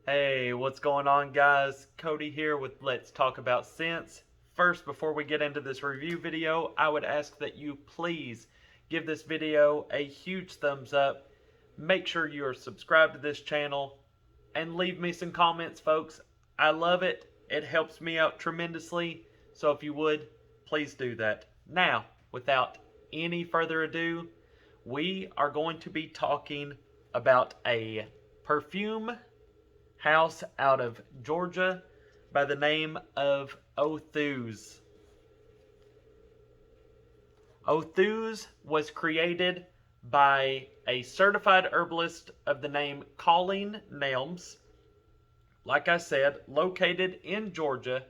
Hey, what's going on, guys? Cody here with Let's Talk About Scents. First, before we get into this review video, I would ask that you please give this video a huge thumbs up. Make sure you are subscribed to this channel and leave me some comments, folks. I love it. It helps me out tremendously. So if you would, please do that. Now, without any further ado, we are going to be talking about a perfume house out of Georgia by the name of Othús. Othús was created by a certified herbalist of the name Colleen Nelms. Like I said, located in Georgia,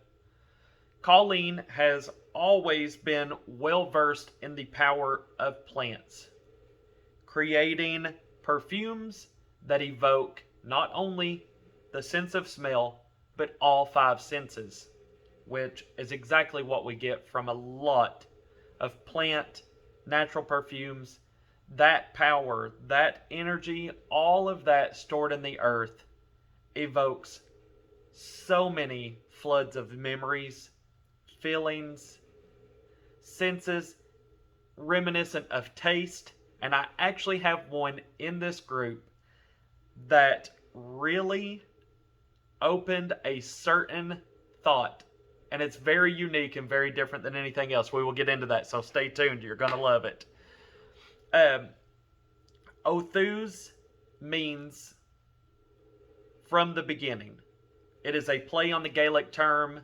Colleen has always been well versed in the power of plants, creating perfumes that evoke not only the sense of smell, but all five senses, which is exactly what we get from a lot of plant, natural perfumes. That power, that energy, all of that stored in the earth evokes so many floods of memories, feelings, senses, reminiscent of taste. And I actually have one in this group that really opened a certain thought, and it's very unique and very different than anything else. We will get into that, so stay tuned. You're gonna love it. Othús means from the beginning. It is a play on the Gaelic term,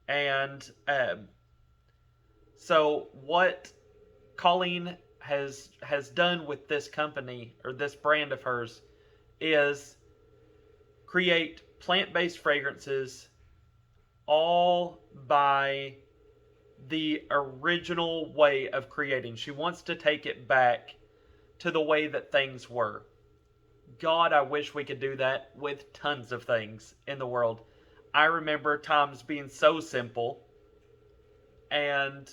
and so what Colleen has done with this company, or this brand of hers, is create plant-based fragrances all by the original way of creating. She wants to take it back to the way that things were. God, I wish we could do that with tons of things in the world. I remember times being so simple and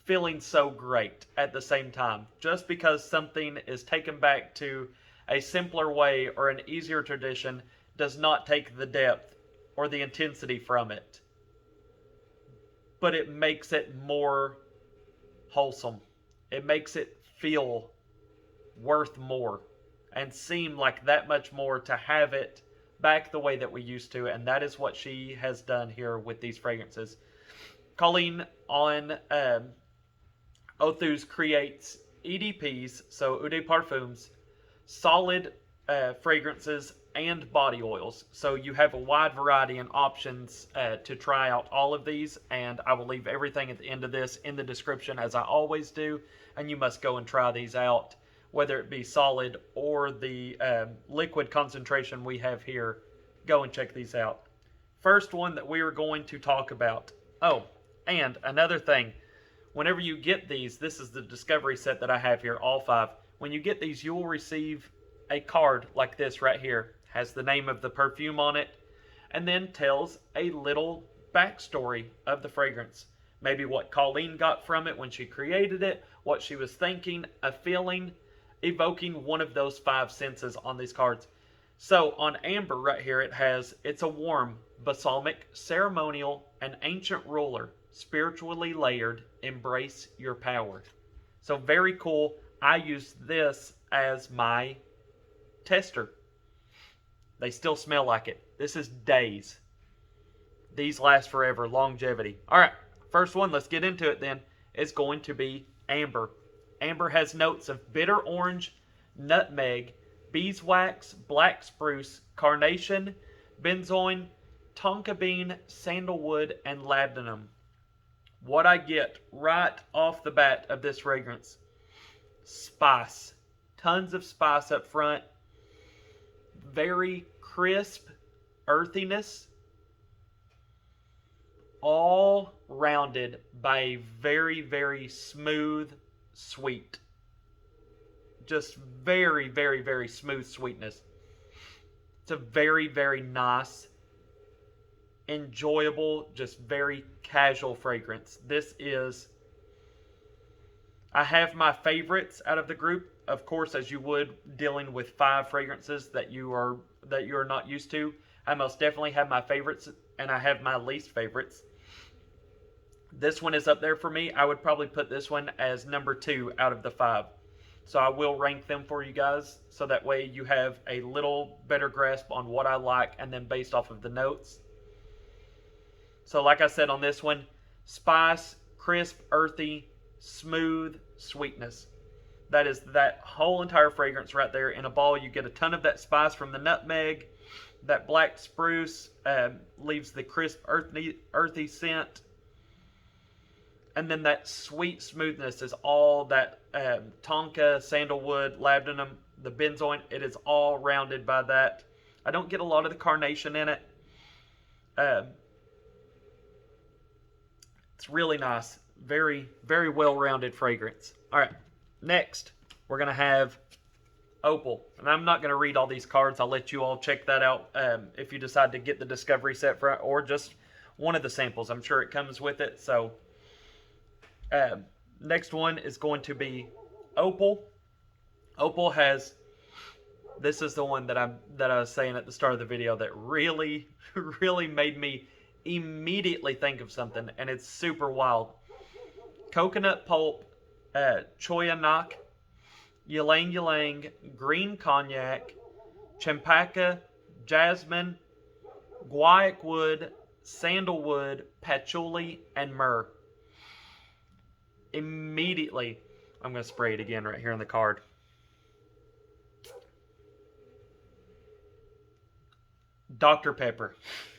feeling so great at the same time. Just because something is taken back to a simpler way or an easier tradition does not take the depth or the intensity from it, but it makes it more wholesome. It makes it feel worth more and seem like that much more to have it back the way that we used to, and that is what she has done here with these fragrances. Colleen on Othús creates EDPs, so Eau de Parfums, solid fragrances, and body oils. So you have a wide variety and options to try out all of these, and I will leave everything at the end of this in the description, as I always do, and you must go and try these out, whether it be solid or the liquid concentration we have here. Go and check these out. First one that we are going to talk about. Oh, and another thing, whenever you get these, this is the discovery set that I have here, all five. When you get these, you will receive a card like this right here. Has the name of the perfume on it, and then tells a little backstory of the fragrance. Maybe what Colleen got from it when she created it, what she was thinking, a feeling, evoking one of those five senses on these cards. So on amber right here, it has, it's a warm, balsamic, ceremonial, and ancient ruler, spiritually layered, embrace your power. So very cool. I use this as my tester. They still smell like it. This is days. These last forever, longevity. All right, first one, let's get into it then. It's going to be amber. Amber has notes of bitter orange, nutmeg, beeswax, black spruce, carnation, benzoin, tonka bean, sandalwood, and labdanum. What I get right off the bat of this fragrance: spice. Tons of spice up front. Very crisp earthiness. All rounded by a very, very smooth sweet. Just very, very, very smooth sweetness. It's a very, very nice, enjoyable, just very casual fragrance. This is, I have my favorites out of the group. of course, as you would dealing with 5 fragrances that you are not used to. I most definitely have my favorites, and I have my least favorites. This one is up there for me. I would probably put this one as number 2 out of the 5. So I will rank them for you guys, so that way you have a little better grasp on what I like, and then based off of the notes. So like I said on this one, spice, crisp, earthy, smooth, sweetness. That is that whole entire fragrance right there in a ball. You get a ton of that spice from the nutmeg. That black spruce leaves the crisp, earthy scent. And then that sweet smoothness is all that tonka, sandalwood, labdanum, the benzoin. It is all rounded by that. I don't get a lot of the carnation in it. It's really nice. Very, very well-rounded fragrance. All right, next we're going to have Opal. And I'm not going to read all these cards. I'll let you all check that out if you decide to get the Discovery set for it, or just one of the samples. I'm sure it comes with it. So next one is going to be Opal. Opal has, this is the one that I was saying at the start of the video that really, really made me immediately think of something, and it's super wild. Coconut pulp, choyanak, ylang ylang, green cognac, champaca, jasmine, guaiac wood, sandalwood, patchouli, and myrrh. Immediately, I'm going to spray it again right here on the card. Dr. Pepper.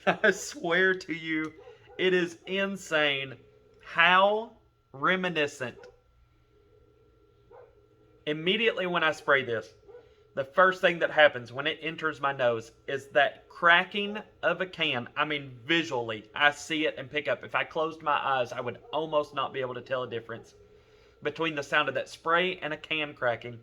I swear to you, it is insane how reminiscent. Immediately when I spray this, the first thing that happens when it enters my nose is that cracking of a can. I mean, visually, I see it and pick up. If I closed my eyes, I would almost not be able to tell a difference between the sound of that spray and a can cracking.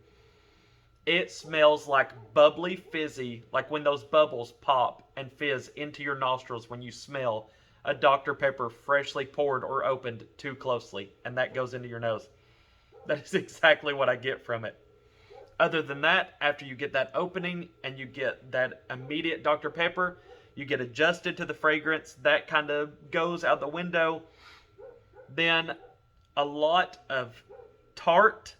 It smells like bubbly fizzy, like when those bubbles pop and fizz into your nostrils when you smell a Dr. Pepper freshly poured or opened too closely, and that goes into your nose. That is exactly what I get from it. Other than that, after you get that opening and you get that immediate Dr. Pepper, you get adjusted to the fragrance, that kind of goes out the window. Then a lot of tart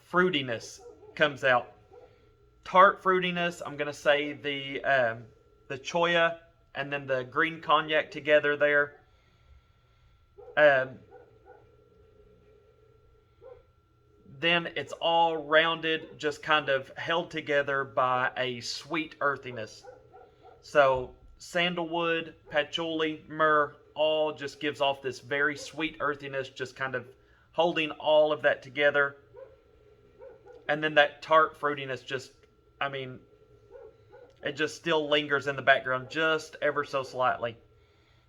fruitiness comes out. Tart fruitiness, I'm going to say the choya and then the green cognac together there. Then it's all rounded, just kind of held together by a sweet earthiness. So sandalwood, patchouli, myrrh, all just gives off this very sweet earthiness, just kind of holding all of that together. And then that tart fruitiness just, I mean, it just still lingers in the background just ever so slightly.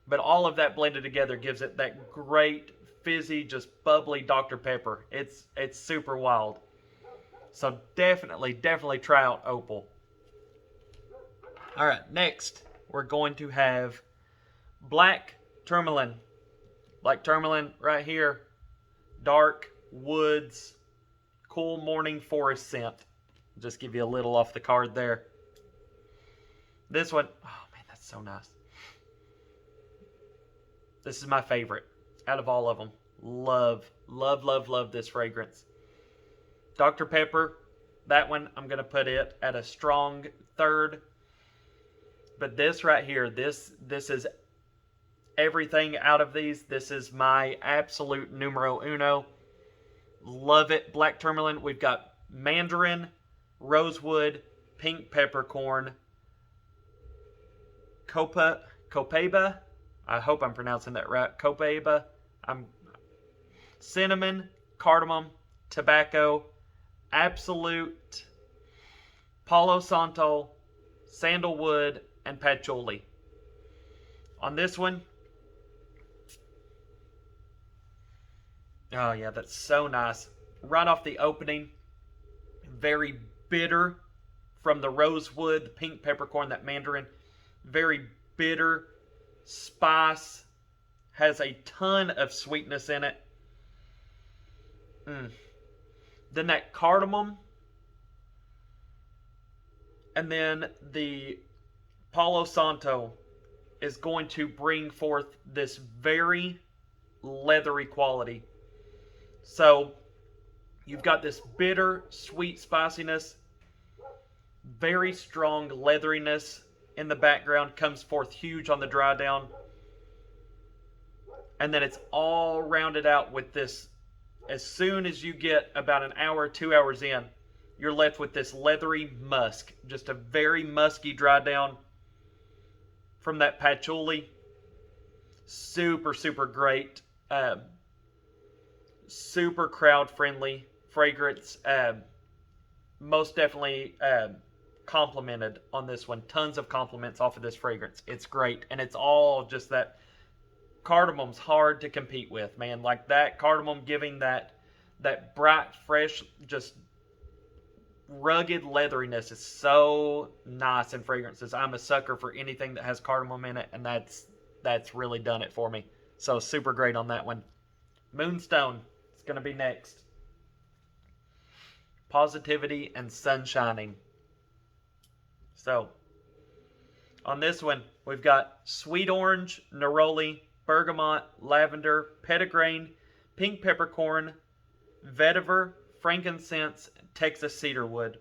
But all of that blended together gives it that great fizzy, just bubbly Dr. Pepper. It's super wild. So definitely try out Opal. Alright, next we're going to have Black Tourmaline. Black Tourmaline right here. Dark woods, cool morning forest scent. Just give you a little off the card there. This one, oh man, that's so nice. This is my favorite out of all of them. Love this fragrance. Dr. Pepper, that one, I'm going to put it at a strong third. But this right here, this is everything out of these. This is my absolute numero uno. Love it. Black Tourmaline. We've got mandarin, rosewood, pink peppercorn, copaiba. I hope I'm pronouncing that right. Copaiba. Cinnamon, cardamom, tobacco, absolute, palo santo, sandalwood, and patchouli. On this one, oh yeah, that's so nice. Right off the opening, very bitter from the rosewood, the pink peppercorn, that mandarin. Very bitter spice. Has a ton of sweetness in it. Then that cardamom, and then the Palo Santo is going to bring forth this very leathery quality. So you've got this bitter, sweet spiciness, very strong leatheriness in the background, comes forth huge on the dry down. And then it's all rounded out with this. As soon as you get about an hour, 2 hours in, you're left with this leathery musk. Just a very musky dry down from that patchouli. Super, super great. Super crowd friendly fragrance. Most definitely complimented on this one. Tons of compliments off of this fragrance. It's great. And it's all just that cardamom's hard to compete with, man. Like that cardamom giving that bright, fresh, just rugged leatheriness is so nice in fragrances. I'm a sucker for anything that has cardamom in it, and that's really done it for me. So super great on that one. Moonstone is going to be next. Positivity and Sunshining. So on this one, we've got sweet orange, neroli, bergamot, lavender, petitgrain, pink peppercorn, vetiver, frankincense, Texas cedarwood.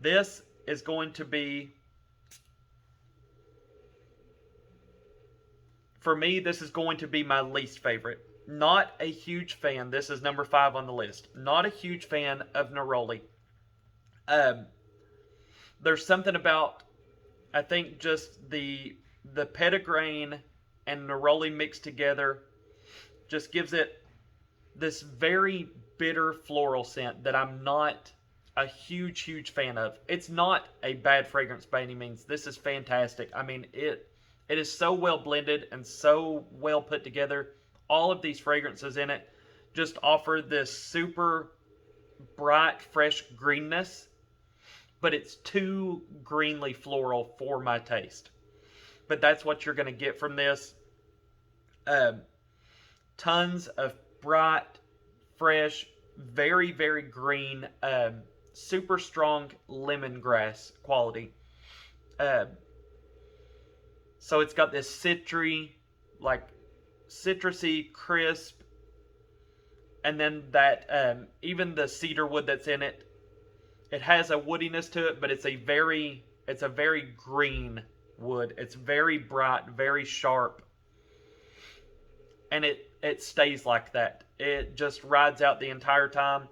This is going to be, for me, this is going to be my least favorite. Not a huge fan. This is number 5 on the list. Not a huge fan of neroli. There's something about, I think, just the petitgrain and neroli mixed together just gives it this very bitter floral scent that I'm not a huge fan of. It's not a bad fragrance by any means. This is fantastic. I mean, it is so well blended and so well put together. All of these fragrances in it just offer this super bright, fresh greenness, but it's too greenly floral for my taste. But that's what you're going to get from this. Tons of bright, fresh, very, very green, super strong lemongrass quality. So it's got this citrusy, crisp, and then that even the cedar wood that's in it, it has a woodiness to it, but it's a very green wood. It's very bright, very sharp, and it stays like that. It just rides out the entire time.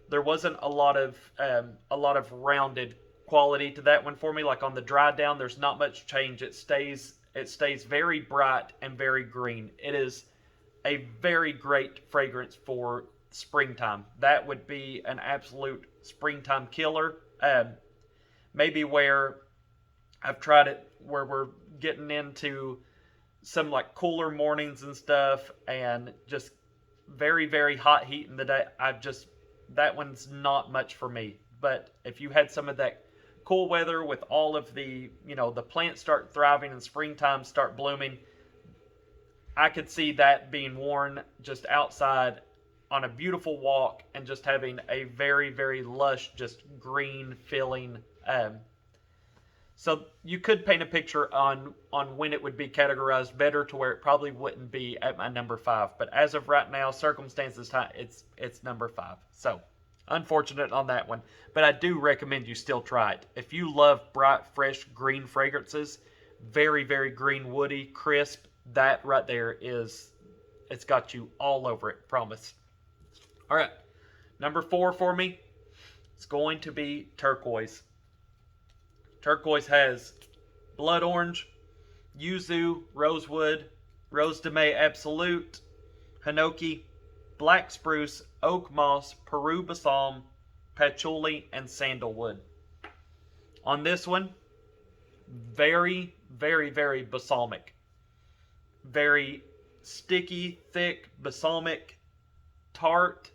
There wasn't a lot of rounded quality to that one for me. Like on the dry down, there's not much change. It stays very bright and very green. It is a very great fragrance for springtime. That would be an absolute springtime killer. Maybe where I've tried it, where we're getting into some like cooler mornings and stuff, and just very, very hot heat in the day. That one's not much for me. But if you had some of that cool weather with all of the, the plants start thriving and springtime start blooming, I could see that being worn just outside on a beautiful walk and just having a very, very lush, just green feeling. So you could paint a picture on when it would be categorized better to where it probably wouldn't be at my number 5. But as of right now, circumstances, it's number 5. So unfortunate on that one. But I do recommend you still try it. If you love bright, fresh, green fragrances, very, very green, woody, crisp, that right there it's got you all over it, promise. All right, number 4 for me, it's going to be turquoise. Turquoise has blood orange, yuzu, rosewood, rose de may absolute, hinoki, black spruce, oak moss, Peru balsam, patchouli, and sandalwood. On this one, very, very, very balsamic. Very sticky, thick, balsamic, tart,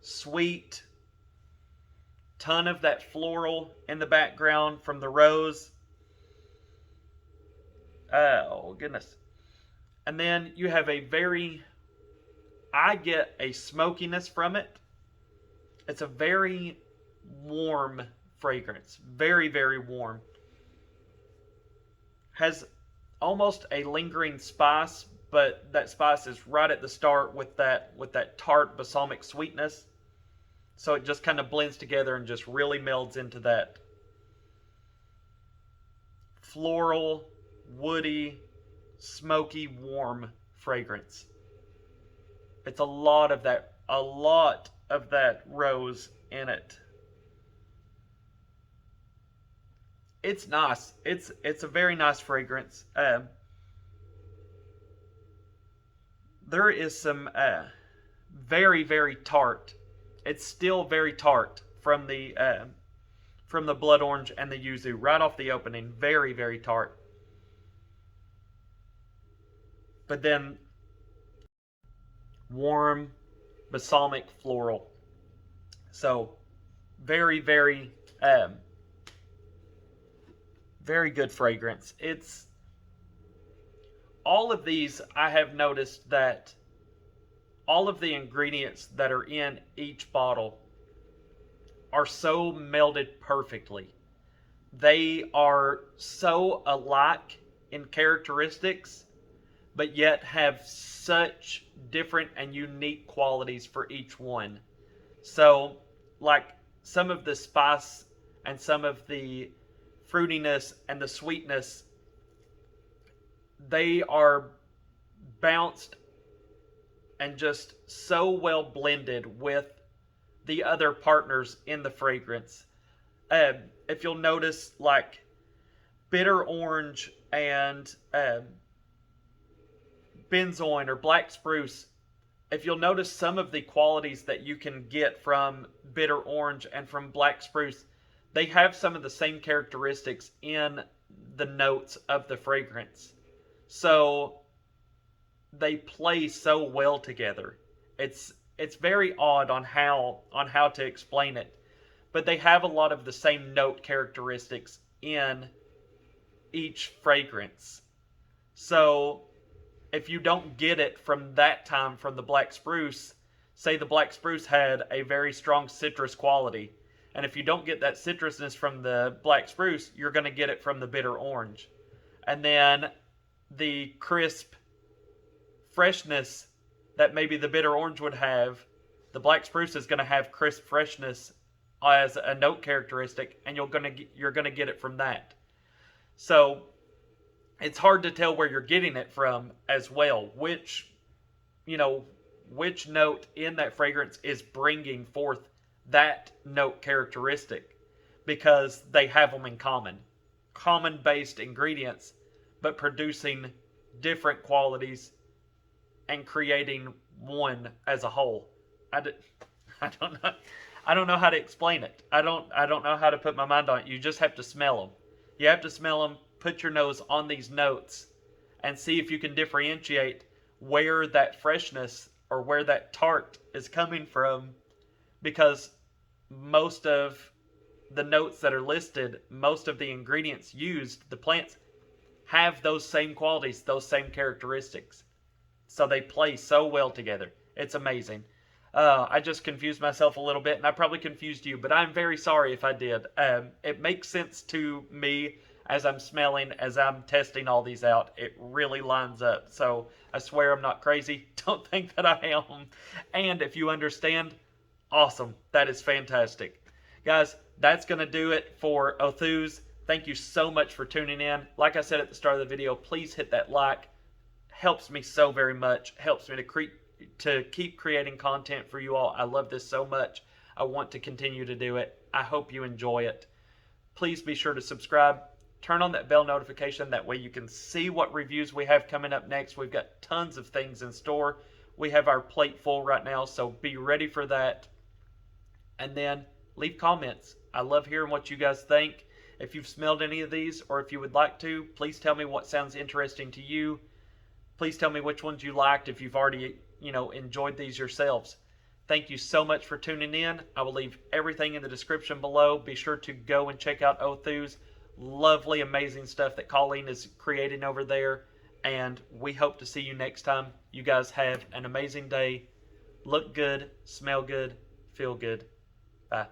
sweet, ton of that floral in the background from the rose. Oh, goodness. And then you have a very I get a smokiness from it. It's a very warm fragrance. Very, very warm. Has almost a lingering spice, but that spice is right at the start with that tart balsamic sweetness. So it just kind of blends together and just really melds into that floral, woody, smoky, warm fragrance. It's a lot of that rose in it. It's nice. It's a very nice fragrance. There is some very, very tart. It's still very tart from the blood orange and the yuzu right off the opening. Very, very tart. But then warm, balsamic, floral. So very, very, very good fragrance. It's all of these. I have noticed that all of the ingredients that are in each bottle are so melded perfectly. They are so alike in characteristics, but yet have such different and unique qualities for each one. So, like some of the spice and some of the fruitiness and the sweetness, they are bounced and just so well blended with the other partners in the fragrance. If you'll notice, like bitter orange and benzoin or black spruce, if you'll notice some of the qualities that you can get from bitter orange and from black spruce, they have some of the same characteristics in the notes of the fragrance. So they play so well together. It's very odd on how to explain it, but they have a lot of the same note characteristics in each fragrance. So if you don't get it from that time from the black spruce, say the black spruce had a very strong citrus quality, and if you don't get that citrusness from the black spruce, you're going to get it from the bitter orange. And then the crisp freshness that maybe the bitter orange would have, the black spruce is going to have crisp freshness as a note characteristic, and you're going to get it from that. So it's hard to tell where you're getting it from as well, which note in that fragrance is bringing forth that note characteristic, because they have them in common based ingredients, but producing different qualities and creating one as a whole. I don't know how to explain it. I don't know how to put my mind on it. You just have to smell them. You have to smell them, put your nose on these notes, and see if you can differentiate where that freshness or where that tart is coming from, because most of the notes that are listed, most of the ingredients used, the plants, have those same qualities, those same characteristics. So they play so well together. It's amazing. I just confused myself a little bit, and I probably confused you, but I'm very sorry if I did. It makes sense to me as I'm smelling, as I'm testing all these out. It really lines up. So I swear I'm not crazy. Don't think that I am. And if you understand, awesome. That is fantastic. Guys, that's going to do it for Othús. Thank you so much for tuning in. Like I said at the start of the video, please hit that like. Helps me so very much. Helps me to keep creating content for you all. I love this so much. I want to continue to do it. I hope you enjoy it. Please be sure to subscribe. Turn on that bell notification. That way you can see what reviews we have coming up next. We've got tons of things in store. We have our plate full right now, so be ready for that. And then leave comments. I love hearing what you guys think. If you've smelled any of these, or if you would like to, please tell me what sounds interesting to you. Please tell me which ones you liked if you've already, enjoyed these yourselves. Thank you so much for tuning in. I will leave everything in the description below. Be sure to go and check out Othús. Lovely, amazing stuff that Colleen is creating over there. And we hope to see you next time. You guys have an amazing day. look good, smell good, feel good. Bye.